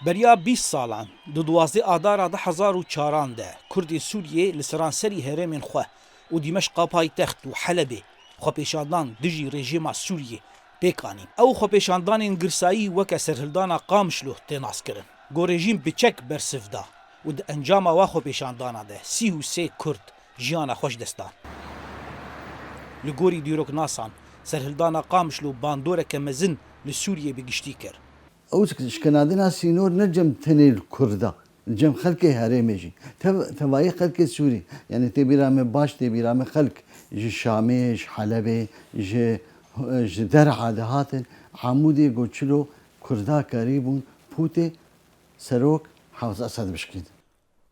بریا 20 سالان دو 12 آذار 2004 ده کردی سوریه لسرانسری هرمین خو و دمشق پایتخت و حلب خو پیشاندان دجی رژیم سوریه پیکانی او خو پیشاندان گرسایی وک سرهلدان قامشلو تناس کرن گو رژیم بچک برسفدا و د انجام وا خو پیشاندان ده 33 کرد جیان خوش دستان لگوری دیروک ناسان سرهلدان قامشلو باندوره که مزن لسوریه بگشتی کرد او شكنادنا سينور نجم تني الكردا نجم خلق هرمجي تبعي خلق سوري يعني تبيرام باش تبيرام خلق جي شاميش حلبي جي درعا دهاتن عمودي قوتشلو كردا قريبون بوتي سروك حافظ اسد بشكين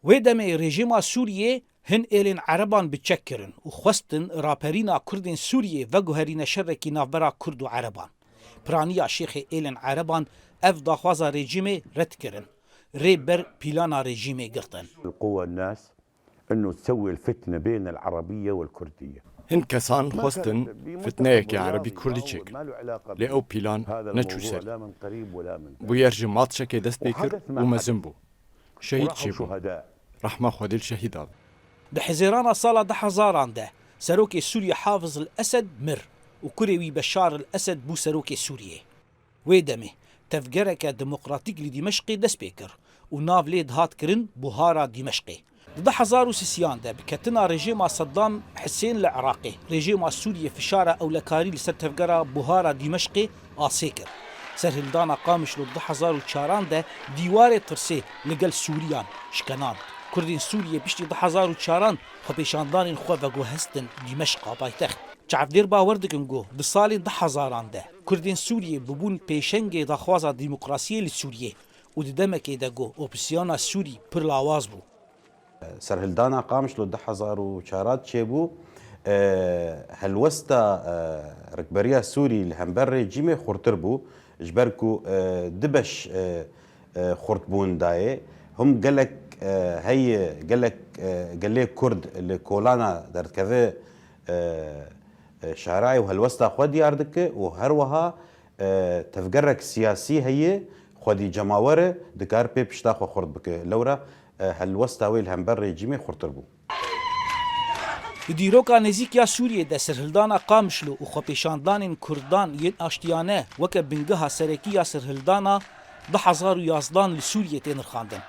ويدمي رژیم سوریه هن ایلین عربان بچکرن و خواستن راپرینا کردین سوریه و گوهرین شرکی نافبرا کرد و عربان پرانیا شیخ ایلین عربان اف داخوازا رژیم رد کرن ريبر بيلانا رژیم قرطن القوة الناس انه تسوي الفتنة بين العربية والكردية هن كسان خواستن فتنەیەکی عربی کوردیچێک لێ ئەو پیلان نەچوو سەر بۆ یەرژمات شەکێ دەست پێ کرد و مەزن بوو شەهید چی بوو ڕەحمە خودل شەهیدا بحزيران صالة 2000 ده سروكي سوريا حافظ الأسد مر وكريوي بشار الأسد بو سروكي سوريا ويدمي تفجرك ديمقراطيك لدمشق دسبيكر وناف ليد هات كرن بوهارا دمشقي 2003 ده بكتنا رژیم صدام حسين العراقي رژیم سوريا فشارة أو لكاري لسر تفجرة بوهارا دمشقي آسيكر سرهلدانا قامش لو 2004 ده ديوار ترسي لقل سوريان شكنان كردين سوريا بيشتي 2004 خبيشاندان خو وگو هستن دمشق بايتخت چعفدير باوردكن گو بسالي 2000 ده كردين سوريا ببون پیشنگ دخوازا ديمقراسية لسوريا و دمكي ده گو اوبسيانا سوري پر لاواز بو سرهلدانا قامش لو 2004 تشيبو هلوستا ركبريا سوري لهمبر ريجيمي خورتربو جبركو دبش خورتبون داي هم قالك هي قال لي كرد اللي كولانا درت كذا شعراي وهالوسطى خودي أردك وهروها تفجرك سياسي هي خودي جماورة دكار بي بشتاخ وخرد بك لورا هالوسطى ويل همبر ريجيمي خورتربو دیروکا نزیکیا سوریه ده سرهلدانا قامشلو و خپیشاندان کردان ین اشتیانه وک بنگها سرکیا سرهلدانا 2011 لسوریه تنرخاندن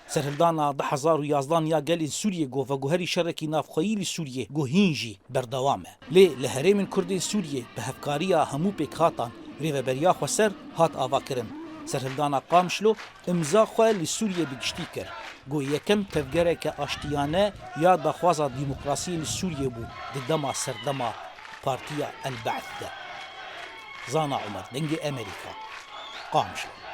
سرهلدانا 2011 یا گل سوریه گو و گوهری شرکی نافخویی لسوریه گو هینجی بردوامه لی لهرم کردین سوریه به هفکاریا همو پیکاتان ریوبریا خسر هات آوا کرن سرهلدانا قامشلو امضا خو لسوریه بگشتی کر گو یکم تفگره که اشتیانه یا دخوازا ديمقراسي لسوريا بو ددما سردما بارتيا البعث ده زانا عمر دنجي امريكا قامشلو